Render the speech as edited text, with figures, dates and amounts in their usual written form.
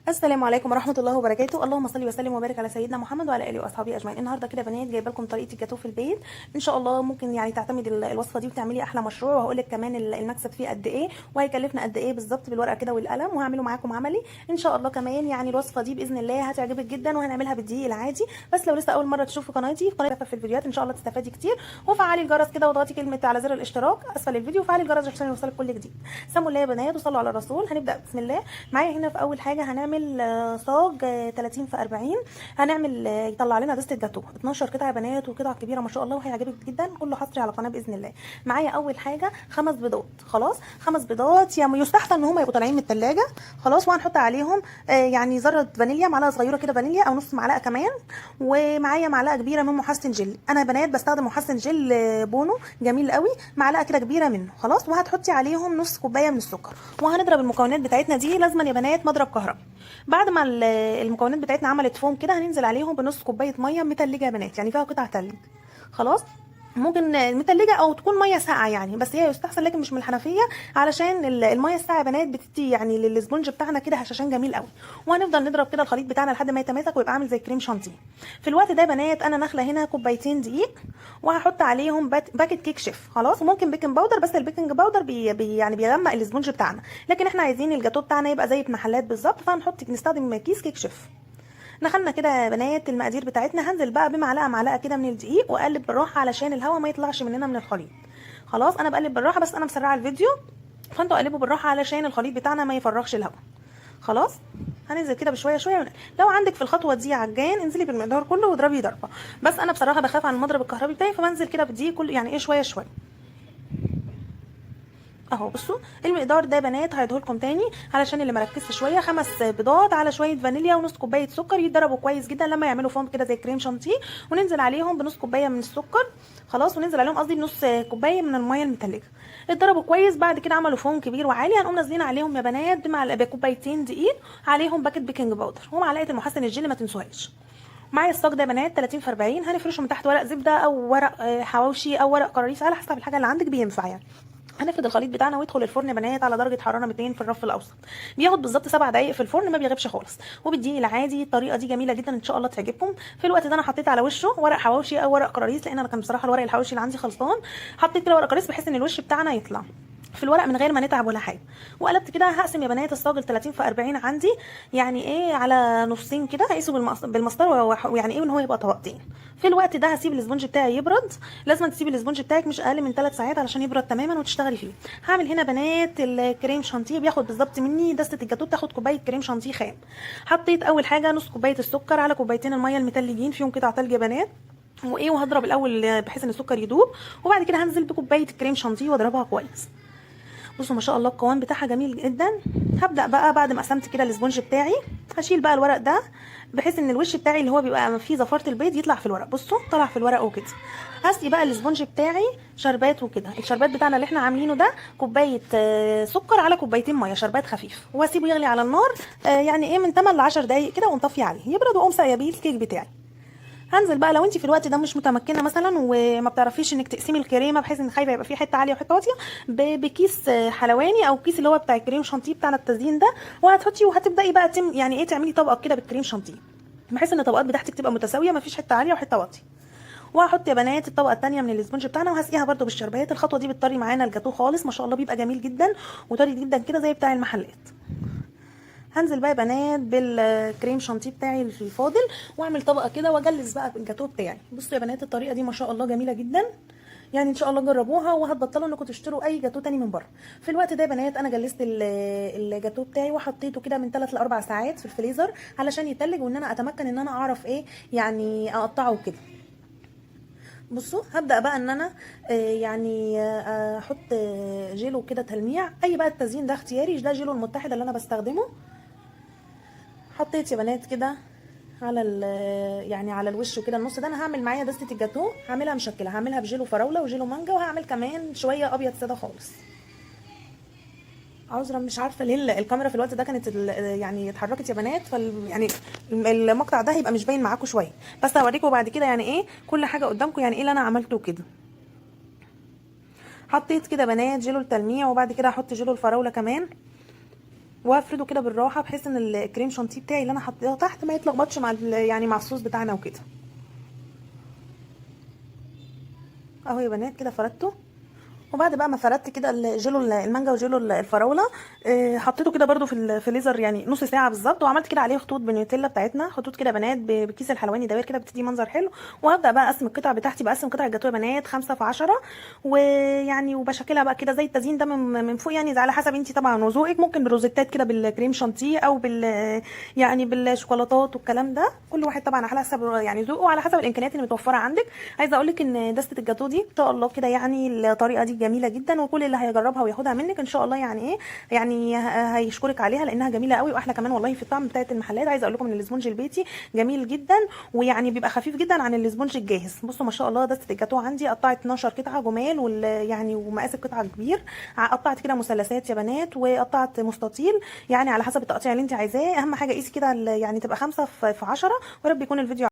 السلام عليكم ورحمه الله وبركاته. اللهم صل وسلم وبارك على سيدنا محمد وعلى اله واصحابه اجمعين. النهارده كده بنات جايبه لكم طريقه الجاتوه في البيت. ان شاء الله ممكن يعني تعتمدي الوصفه دي وتعملي احلى مشروع، وهقول لك كمان المكسب فيه قد ايه وهيكلفنا قد ايه بالظبط بالورقه كده والقلم، وهعمله معاكم عملي ان شاء الله. كمان يعني الوصفه دي باذن الله هتعجبك جدا، وهنعملها بالدقيق العادي. بس لو لسه اول مره تشوفي قناتي في الفيديوهات ان شاء الله تستفادي كتير. وفعلي الجرس كده واضغطي كلمه على زر الاشتراك اسفل الفيديو، وفعلي الجرس عشان يوصلك كل جديد. سموا الله يا بنات وصلوا على الرسول. هنبدا بسم الله. معايا هنا في اول حاجه هنعمل صاج 30 في 40. هنعمل يطلع لنا دستة جاتوه 12 قطعه يا بنات، وقطعه كبيره ما شاء الله، وهيعجبك جدا. كله حصري على القناه باذن الله. معايا اول حاجه 5 بيضات. خلاص 5 بيضات يعني يستحسن ان هم يبقوا طالعين من الثلاجه. خلاص وهنحط عليهم يعني ذره فانيليا، معلقه صغيره كده فانيليا او نص معلقه كمان. ومعايا معلقه كبيره من محسن جل. انا يا بنات بستخدم محسن جل بونو جميل قوي، معلقه كده كبيره منه. خلاص وهتحطي عليهم نص كوبايه من السكر. وهنضرب المكونات بتاعتنا دي لازما يا بنات مضرب كهرباء. بعد ما المكونات بتاعتنا عملت فوم كده هننزل عليهم بنص كوبايه ميه متلجه يا بنات، يعني فيها قطع تلج. خلاص ممكن متلجه او تكون ميه ساقعه يعني، بس هي يستحسن لكن مش من الحنفيه، علشان الميه الساقعه يا بنات بتدي يعني للسبونج بتاعنا كده هشاشان جميل قوي. وهنفضل نضرب كده الخليط بتاعنا لحد ما يتماسك ويبقى عامل زي كريم شانتيه. في الوقت ده يا بنات انا ناخله هنا كوبايتين دقيق، وهحط عليهم باكيت كيك شيف. خلاص وممكن بيكنج باودر، بس البيكنج باودر يعني بيغمق السبونج بتاعنا، لكن احنا عايزين الجاتو بتاعنا يبقى زي المحلات بالظبط، نستخدم كيس كيك شيف. دخلنا كده يا بنات المقادير بتاعتنا. هنزل بقى معلقه كده من الدقيق، واقلب بالراحه علشان الهواء ما يطلعش مننا من الخليط. خلاص انا بقلب بالراحه، بس انا مسرعه الفيديو، فانتوا قلبوا بالراحه علشان الخليط بتاعنا ما يفرغش الهواء. خلاص هننزل كده بشويه شويه. لو عندك في الخطوه دي عجان انزلي بالمقدار كله واضربي ضربه، بس انا بصراحه بخاف على المضرب الكهربي بتاعي، فبنزل كده بالدقيق كل يعني ايه شويه شويه اهو. بصوا المقدار ده يا بنات هعيدهولكم تاني علشان اللي مركزش شويه. 5 بيضات على شويه فانيليا ونص كوبايه سكر يتضربوا كويس جدا لما يعملوا فوم كده زي كريم شانتيه، وننزل عليهم بنص كوبايه من السكر. خلاص وننزل عليهم قصدي بنص كوبايه من الميه المتلجه. اتضربوا كويس، بعد كده عملوا فوم كبير وعالي. هنقوم نازلين عليهم يا بنات بكوبايتين دقيق، عليهم باكيت بيكنج باودر ومعلقه المحسن الجيلي ما تنسوهاش. معايا الصاج ده يا بنات 30 في 40. هنفرشه من تحت ورق زبده او ورق حواوشي او ورق قراريس على حسب الحاجه اللي عندك بينفع يعني. هنفرد الخليط بتاعنا ويدخل الفرن يا بنات على درجه حراره 200 في الرف الاوسط. بياخد بالظبط 7 دقائق في الفرن، ما بيغيبش خالص. وبالدقيق العادي. الطريقه دي جميله جدا ان شاء الله تعجبكم. في الوقت ده انا حطيت على وشه ورق حواوشي او ورق قراريس، لان انا كان بصراحه الورق الحواوشي اللي عندي خلصان. حطيت كده ورق قراريس بحيث ان الوش بتاعنا يطلع في الورق من غير ما نتعب ولا حاجه. وقلبت كده. هقسم يا بنات الصاج 30 في 40 عندي يعني ايه على نصين كده، هقيسه بالمسطره ويعني ايه ان هو يبقى طبقتين. في الوقت ده هسيب الاسبونج بتاعي يبرد. لازم تسيبي الاسبونج بتاعك مش اقل من 3 ساعات علشان يبرد تماما وتشتغلي فيه. هعمل هنا بنات الكريم شانتيه. بياخد بالظبط مني دسته الجاتوه بتاخد كوبايه كريم شانتيه خام. حطيت اول حاجه نص كوبايه السكر على كوبايتين الميه المتلجين فيهم قطع تلج يا بنات، وهضرب الاول بحيث ان السكر يدوب، وبعد كده هنزل بكوبايه الكريم شانتيه واضربها كويس. بصوا ما شاء الله القوام بتاعها جميل جدا. هبدا بقى بعد ما قسمت كده الاسبونج بتاعي هشيل بقى الورق ده، بحيث ان الوش بتاعي اللي هو بيبقى فيه زفاره البيض يطلع في الورق. بصوا طلع في الورق وكده. هسقي بقى الاسبونج بتاعي شربات وكده. الشربات بتاعنا اللي احنا عاملينه ده كوبايه سكر على كوبايتين ميه، شربات خفيف، واسيبه يغلي على النار يعني ايه من 8 ل 10 دقائق كده، ونطفي عليه يبرد، واقوم ساقيه بيه الكيك بتاعي. هنزل بقى لو انت في الوقت ده مش متمكنه مثلا وما بتعرفيش انك تقسمي الكريمه بحيث ان خايفه يبقى فيه حته عاليه وحته واطيه، بكيس حلواني او كيس اللي هو بتاع الكريم شانتيه بتاعنا التزيين ده، وهتحطي وهتبداي بقى يعني ايه تعملي طبقه كده بالكريم شانتيه، بحيث ان الطبقات بتاعتك تبقى متساويه ما فيش حته عاليه وحته واطيه. وهحط يا بنات الطبقه الثانيه من الاسبونج بتاعنا وهسقيها برده بالشربات. الخطوه دي بتطري معانا الجاتوه خالص ما شاء الله، بيبقى جميل جدا وطري جدا كده زي بتاع المحلات. هنزل بقى يا بنات بالكريم شانتيه بتاعي الفاضل، واعمل طبقه كده واجلس بقى الجاتوه بتاعي. بصوا يا بنات الطريقه دي ما شاء الله جميله جدا، يعني ان شاء الله جربوها وهتبطلوا انكم تشتروا اي جاتوه تاني من بره. في الوقت ده يا بنات انا جلست الجاتوه بتاعي وحطيته كده من 3 ل 4 ساعات في الفريزر علشان يتلج، وان انا اتمكن ان انا اعرف ايه يعني اقطعه كده. بصوا هبدا بقى ان انا يعني احط جيلو كده تلميع. اي بقى التزيين ده اختياري، ده جيلو المتحده اللي انا بستخدمه. حطيت يا بنات كده على يعني على الوش وكده النص ده. انا هعمل معايا دستة الجاتوه هعملها مشكله، هعملها بجيلو فراوله وجيلو مانجا، وهعمل كمان شويه ابيض ساده خالص. عذرا مش عارفه ليه الكاميرا في الوقت ده كانت يعني اتحركت يا بنات، يعني المقطع ده هيبقى مش باين معاكم شويه، بس هوريكم بعد كده يعني ايه كل حاجه قدامكم يعني ايه اللي انا عملته كده. حطيت كده بنات جيلو التلميع، وبعد كده هحط جيلو الفراوله كمان. وافرده كده بالراحه بحيث ان الكريم شانتيه بتاعي اللي انا حطيته تحت ما يتلخبطش مع يعني مع الصوص بتاعنا وكده. اهو يا بنات كده فردته. وبعد بقى ما فردت كده الجيلو المانجا وجيلو الفراوله، حطيته كده برده في الفريزر يعني نص ساعه بالظبط. وعملت كده عليه خطوط بالنيوتيلا بتاعتنا، خطوط كده بنات بكيس الحلواني دوائر كده بتدي منظر حلو. وهبدا بقى اقسم القطع بتاعتي، بقسم قطع الجاتوه يا بنات 5 في 10، ويعني وبشكلها بقى كده زي التزيين ده من فوق يعني، على حسب انت طبعا وذوقك. ممكن بالروزيتات كده بالكريم شانتيه او يعني بالشوكولاتات والكلام ده، كل واحد طبعا على حسب يعني ذوقه وعلى حسب الامكانيات اللي متوفره عندك. عايزه اقول لك ان دسته الجاتوه دي ان شاء الله كده يعني الطريقه دي جميله جدا، وكل اللي هيجربها وياخدها منك ان شاء الله يعني ايه يعني هيشكرك عليها، لانها جميله قوي واحلى كمان والله في الطعم بتاعت المحلات. عايزه اقول لكم ان الاسبونج البيتي جميل جدا، ويعني بيبقى خفيف جدا عن الاسبونج الجاهز. بصوا ما شاء الله دسته الجاتوه عندي قطعت 12 قطعه جمال، يعني ومقاس القطعه كبير. قطعت كده مثلثات يا بنات، وقطعت مستطيل يعني على حسب التقطيع اللي انت عايزاه. اهم حاجه قيسي كده يعني تبقى 5 في 10. ورب يكون الفيديو